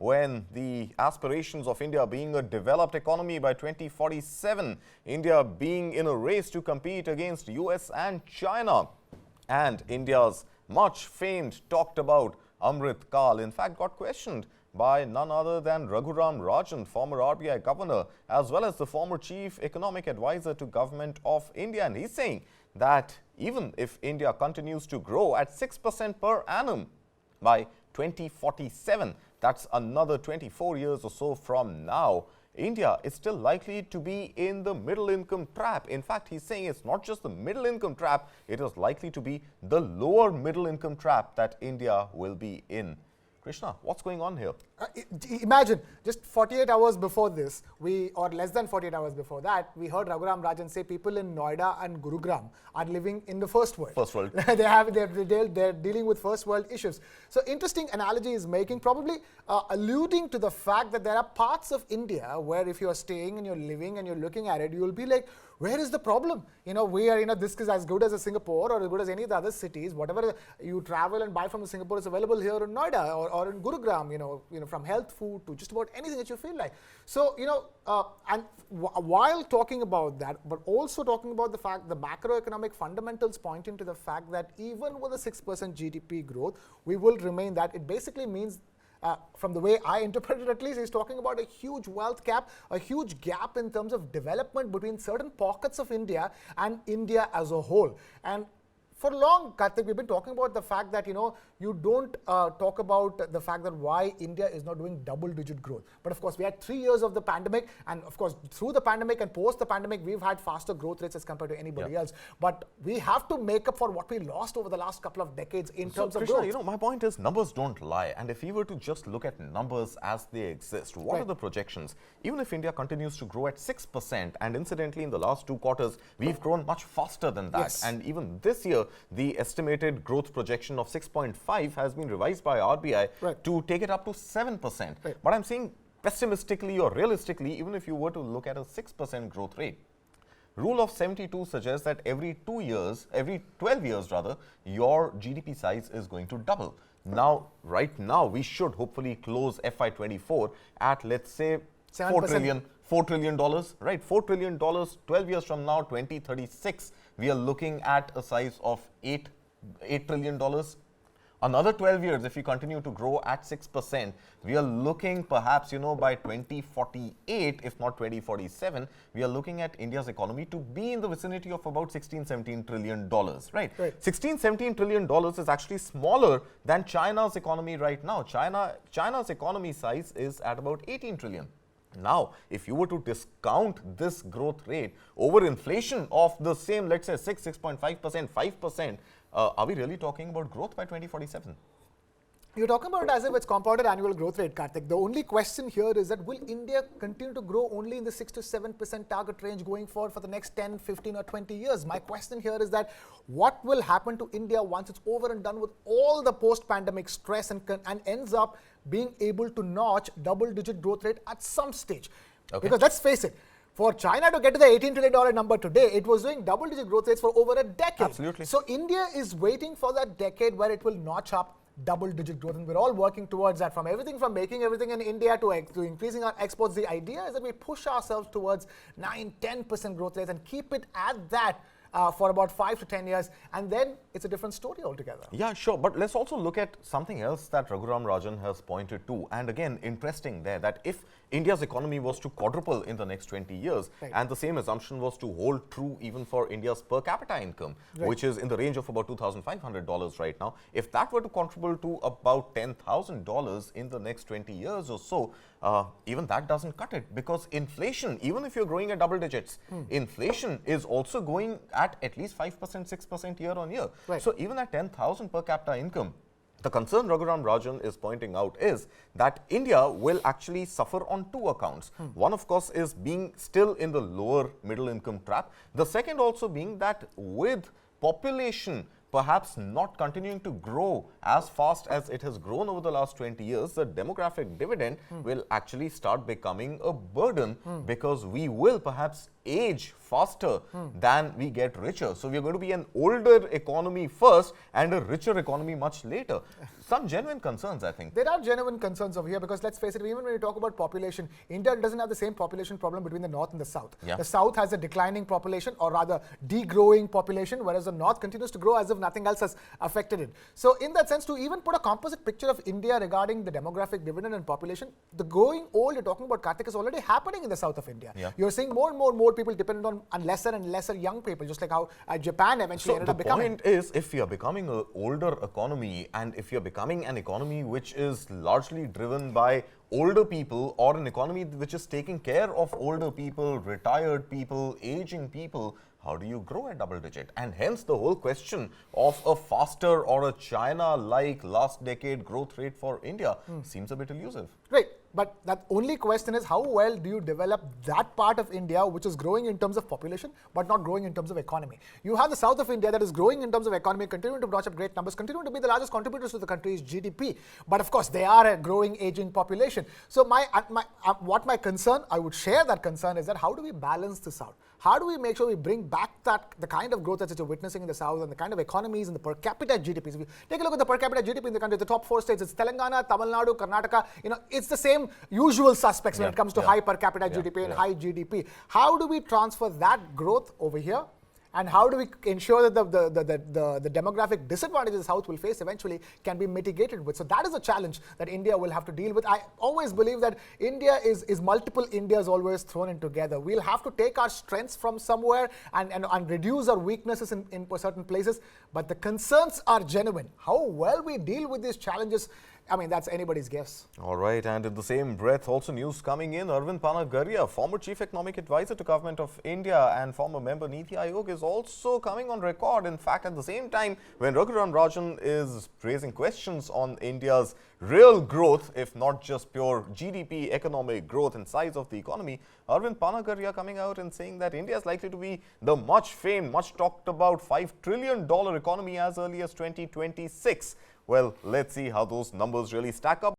when the aspirations of India being a developed economy by 2047, India being in a race to compete against US and China, and India's much famed, talked about Amrit Kal, in fact, got questioned by none other than Raghuram Rajan, former RBI governor, as well as the former chief economic advisor to Government of India. And he's saying that even if India continues to grow at 6% per annum by 2047, that's another 24 years or so from now, India is still likely to be in the middle income trap. In fact, he's saying it's not just the middle income trap, it is likely to be the lower middle income trap that India will be in. Krishna, what's going on here? Imagine, just 48 hours before this, or less than 48 hours before that, we heard Raghuram Rajan say people in Noida and Gurugram are living in the first world. First world. They're dealing with first world issues. So interesting analogy is making, probably alluding to the fact that there are parts of India where if you're staying and you're living and you're looking at it, you'll be like, where is the problem? We are, this is as good as a Singapore or as good as any of the other cities. Whatever you travel and buy from Singapore is available here in Noida or in Gurugram, from health food to just about anything that you feel like. So, and while talking about that, but also talking about the fact, the macroeconomic fundamentals pointing to the fact that even with a 6% GDP growth, we will remain that. It basically means, from the way I interpret it at least, he's talking about a huge wealth gap, a huge gap in terms of development between certain pockets of India and India as a whole. And for long, Karthik, we've been talking about the fact that, you don't talk about the fact that why India is not doing double-digit growth. But of course, we had 3 years of the pandemic, and of course, through the pandemic and post the pandemic, we've had faster growth rates as compared to anybody else. But we have to make up for what we lost over the last couple of decades in terms of Krishna, growth. my point is numbers don't lie. And if we were to just look at numbers as they exist, what are the projections? Even if India continues to grow at 6%, and incidentally, in the last 2 quarters, we've grown much faster than that. Yes. And even this year, the estimated growth projection of 6.5 has been revised by RBI to take it up to 7%. But I'm saying pessimistically or realistically, even if you were to look at a 6% growth rate, Rule of 72 suggests that every 12 years rather, your GDP size is going to double. Now, right now, we should hopefully close FY24 at, let's say, $4 trillion, right? $4 trillion, 12 years from now, 2036, we are looking at a size of $8 trillion. Another 12 years, if we continue to grow at 6%, we are looking perhaps, by 2048, if not 2047, we are looking at India's economy to be in the vicinity of about $16-17 trillion, right? $16-17 trillion is actually smaller than China's economy right now. China's economy size is at about 18 trillion. Now, if you were to discount this growth rate over inflation of the same, let's say 6.5%, 5%, are we really talking about growth by 2047? You're talking about it as if it's compounded annual growth rate, Karthik. The only question here is that will India continue to grow only in the 6 to 7% target range going forward for the next 10, 15 or 20 years? My question here is that what will happen to India once it's over and done with all the post-pandemic stress and ends up being able to notch double-digit growth rate at some stage? Because let's face it, for China to get to the $18 trillion number today, it was doing double-digit growth rates for over a decade. Absolutely. So India is waiting for that decade where it will notch up double-digit growth, and we're all working towards that. From everything from making everything in India to increasing our exports, the idea is that we push ourselves towards 9-10% growth rates and keep it at that for about 5 to 10 years, and then it's a different story altogether. Yeah, sure. But let's also look at something else that Raghuram Rajan has pointed to. And again, interesting there, that if India's economy was to quadruple in the next 20 years, and the same assumption was to hold true even for India's per capita income, which is in the range of about $2,500 right now, if that were to contribute to about $10,000 in the next 20 years or so, even that doesn't cut it, because inflation, even if you're growing at double digits, inflation is also going at least 5%, 6% year on year. So even at 10,000 per capita income, the concern Raghuram Rajan is pointing out is that India will actually suffer on 2 accounts. One, of course, is being still in the lower middle income trap. The second also being that with population perhaps not continuing to grow as fast as it has grown over the last 20 years, the demographic dividend will actually start becoming a burden, because we will perhaps age faster than we get richer. So we are going to be an older economy first and a richer economy much later. Some genuine concerns, I think. There are genuine concerns over here because let's face it, even when you talk about population, India doesn't have the same population problem between the north and the south. Yeah. The south has a declining population, or rather degrowing population, whereas the north continues to grow as if nothing else has affected it. So in that sense, to even put a composite picture of India regarding the demographic dividend and population, the growing old you're talking about, Karthik, is already happening in the south of India. Yeah. You're seeing more and more people dependent on lesser and lesser young people, just like how Japan eventually ended up becoming. The point is, if we are becoming an older economy and if you're becoming an economy which is largely driven by older people, or an economy which is taking care of older people, retired people, aging people, how do you grow at double digit? And hence the whole question of a faster or a China-like last decade growth rate for India seems a bit elusive. Right. But the only question is, how well do you develop that part of India which is growing in terms of population but not growing in terms of economy? You have the south of India that is growing in terms of economy, continuing to notch up great numbers, continuing to be the largest contributors to the country's GDP. But of course, they are a growing, aging population. So what my concern, I would share that concern, is that how do we balance this out? How do we make sure we bring back the kind of growth that you're witnessing in the south and the kind of economies and the per capita GDPs? If you take a look at the per capita GDP in the country, the top 4 states, it's Telangana, Tamil Nadu, Karnataka. It's the same usual suspects when it comes to high per capita GDP and high GDP. How do we transfer that growth over here? And how do we ensure that the demographic disadvantages the South will face eventually can be mitigated with? So that is a challenge that India will have to deal with. I always believe that India is multiple Indias always thrown in together. We'll have to take our strengths from somewhere and reduce our weaknesses in certain places. But the concerns are genuine. How well we deal with these challenges, I mean, that's anybody's guess. All right, and in the same breath, also news coming in, Arvind Panagaria, former Chief Economic Advisor to Government of India and former member Niti Aayog, is also coming on record. In fact, at the same time, when Raghuram Rajan is raising questions on India's real growth, if not just pure GDP, economic growth and size of the economy, Arvind Panagaria coming out and saying that India is likely to be the much famed, much talked about $5 trillion economy as early as 2026. Well, let's see how those numbers really stack up.